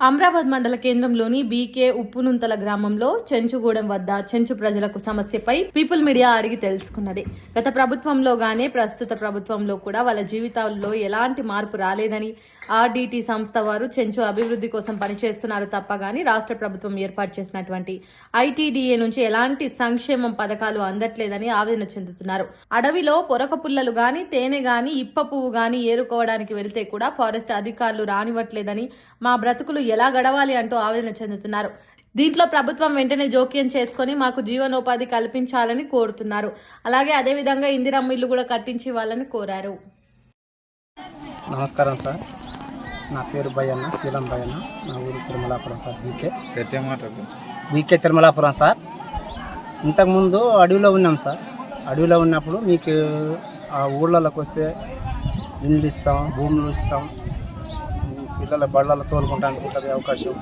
అమ్రాబాద్ మండల కేంద్రంలోని బీకే ఉప్పునుంతల గ్రామంలో చెంచుగూడెం వద్ద చెంచు ప్రజలకు సమస్యపై పీపుల్ మీడియా అడిగి తెలుసుకున్నది. గత ప్రభుత్వంలో గానే ప్రస్తుత ప్రభుత్వంలో కూడా వాళ్ళ జీవితాల్లో ఎలాంటి మార్పు రాలేదని, ఆర్డీటీ సంస్థ వారు చెంచు అభివృద్ధి కోసం పనిచేస్తున్నారు తప్ప గాని రాష్ట్ర ప్రభుత్వం ఏర్పాటు చేసినటువంటి ఐటీడీఏ నుంచి ఎలాంటి సంక్షేమం పథకాలు అందట్లేదని ఆవేదన చెందుతున్నారు. అడవిలో పొరక పుల్లలు గాని, తేనె గాని, ఇప్ప పువ్వు గాని ఏరుకోవడానికి వెళ్తే కూడా ఫారెస్ట్ అధికారులు రానివ్వట్లేదని, మా బ్రతుకులు ఎలా గడవాలి అంటూ ఆవేదన చెందుతున్నారు. దీంట్లో ప్రభుత్వం వెంటనే జోక్యం చేసుకుని మాకు జీవనోపాధి కల్పించాలని కోరుతున్నారు. అలాగే అదేవిధంగా ఇందిరమ్మ ఇల్లు కూడా కట్టించి వాళ్ళని కోరారు. నమస్కారం సార్, నా పేరు భయ్యన్న, శీలం భయ్యన్న, నా ఊరు Tirumalapuram sir. B K Tirumalapuram sir. ఇంతకుముందు అడవిలో ఉన్నాం సార్. అడవిలో ఉన్నప్పుడు మీకు ఆ ఊళ్ళలోకి వస్తే ఇండ్లు ఇస్తాం, భూములు ఇస్తాం, పిల్లల బళ్ళలో తోలుకుంటానికి ఉంటుంది అవకాశం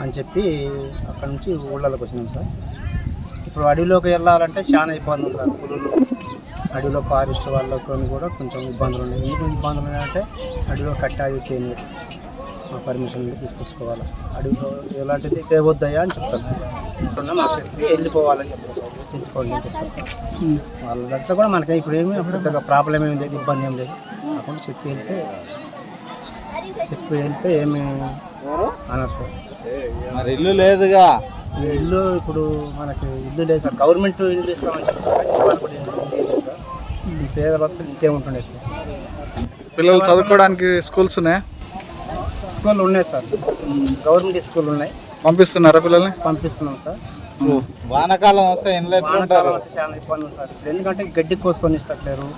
అని చెప్పి అక్కడి నుంచి ఊళ్ళలోకి వచ్చినాం సార్. ఇప్పుడు అడవిలోకి వెళ్ళాలంటే చాలా ఇబ్బంది ఉంది సార్. పులులు అడవిలో ఫారెస్ట్ వాళ్ళతో కూడా కొంచెం ఇబ్బందులు ఉన్నాయి. ఎందుకు ఇబ్బందులు ఉన్నాయంటే అడవిలో కట్టాది చేయనీరు, మా పర్మిషన్ తీసుకొచ్చుకోవాలి. అడవిలో ఎలాంటిది తేవద్దయ్యా అని చెప్తారు సార్. ఇప్పుడున్న మా శక్తి వెళ్ళిపోవాలని చెప్తారు సార్, తెచ్చుకోండి అని చెప్తారు సార్. వాళ్ళ దగ్గర కూడా మనకి ఇప్పుడు ఏమీ పెద్దగా ప్రాబ్లం ఏం లేదు, ఇబ్బంది ఏం లేదు. కాకుండా చెప్పి వెళ్తే ఏమి అన్నారు సార్. మరి ఇల్లు లేదుగా, ఇల్లు ఇప్పుడు మనకి ఇల్లు లేదు సార్. గవర్నమెంట్ ఇల్లు ఇస్తామని చెప్తారు, వాళ్ళు కూడా ఇల్లు లేదు సార్. ఈ పేద బతుకులు ఇంతే ఉంటుండే సార్. పిల్లలు చదువుకోవడానికి స్కూల్స్ ఉన్నాయా? స్కూళ్ళు ఉన్నాయి సార్, గవర్నమెంట్ స్కూల్ ఉన్నాయి. పంపిస్తున్నారా పిల్లల్ని? పంపిస్తున్నాం సార్. వానాకాలం వస్తే వానాకాలం వస్తే చాలా ఇబ్బంది ఉంది సార్. ఎందుకంటే గడ్డి కోసుకొని ఇస్తట్లేరు,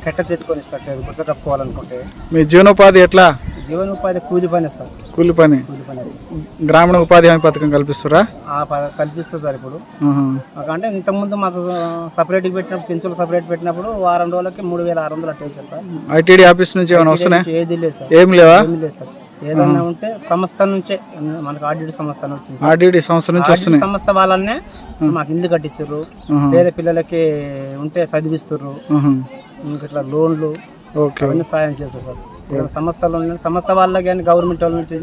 కట్ట తెచ్చుకొని ఇస్తట్లేదు గుడిసె కప్పుకోవాలనుకుంటే. మీ జీవనోపాధి ఎట్లా? జీవనోపాధి కూలి పని సార్. కూలి పని సార్. గ్రామీణ ఉపాధి హామీ పథకం కల్పిస్తారా? కల్పిస్తారు సార్. ఇప్పుడు అంటే ఇంతకుముందు మాకు సపరేట్గా పెట్టినప్పుడు, చెంచులు సపరేట్ పెట్టినప్పుడు వారం రోజులకి 3600 అట్లా ఇచ్చారు సార్. ఐటీడీ ఆఫీస్ నుంచి ఏమైనా వస్తున్నాయి? ఏది లేదు సార్. ఏం లేవా? ఏమి లేదు సార్. ఏదన్నా ఉంటే సంస్థ నుంచే, మనకు ఆర్డీటీ సంస్థ వచ్చింది. ఆర్డీటీ సంస్థ నుంచి వస్తున్నాయి. సంస్థ వాళ్ళనే మాకు ఇల్లు కట్టించారు, పేద పిల్లలకి ఉంటే చదివిస్తారు, ఇంకా ఇట్లా లోన్లు అవన్నీ సాయం చేస్తారు సార్. సంస్థలు సంస్థ వాళ్ళకి కానీ గవర్నమెంట్ వాళ్ళ నుంచి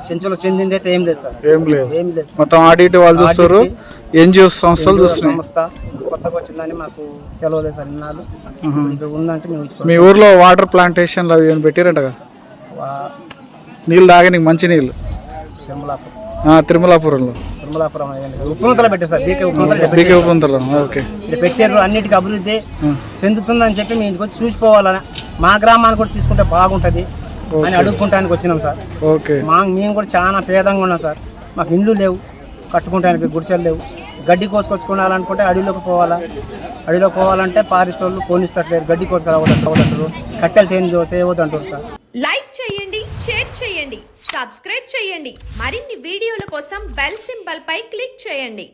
చెంచులు చెందింది అయితే ఏం లేదు సార్. ఏం లేదు మొత్తం ఆర్డీటీ వాళ్ళు చూస్తారు, ఎన్జిఓ సంస్థలు చూస్తారు. సంస్థ కొత్తగా వచ్చిందని మాకు తెలవలేదు సార్. ఇన్నాళ్ళు ఇక్కడ ఉందంటే మేము. మీ ఊర్లో వాటర్ ప్లాంటేషన్లు అవి ఏమైనా పెట్టారంట? నీళ్ళు తాగడానికి మంచి నీళ్ళు తిరుమలాపురంలో ఉప్పునుంతలో పెట్టారు సార్. బీకే ఉప్పునుంతలో పెట్టారు. అన్నిటికీ అభివృద్ధి చెందుతుందని చెప్పి మీ ఇంటికి వచ్చి చూసిపోవాలని, మా గ్రామాన్ని కూడా తీసుకుంటే బాగుంటుంది అని అడుక్కుంటానికి వచ్చినాం సార్. మేము కూడా చాలా పేదంగా ఉన్నాం సార్. మాకు ఇండ్లు లేవు, కట్టుకుంటానికి గుడిసెలు లేవు. గడ్డి కోసుకొచ్చుకోవాలనుకుంటే అడవిలోకి పోవాలా. అడవిలోకి పోవాలంటే ఫారెస్ట్ వాళ్ళు పోనిస్తట్లేరు, గడ్డి కోసుకురావద్దంటారు, కట్టెలు తేవద్దంటారు సార్. లైక్ చేయండి, షేర్ చేయండి, సబ్స్క్రైబ్ చేయండి. మరిన్ని వీడియోల కోసం బెల్ సింబల్ పై క్లిక్ చేయండి.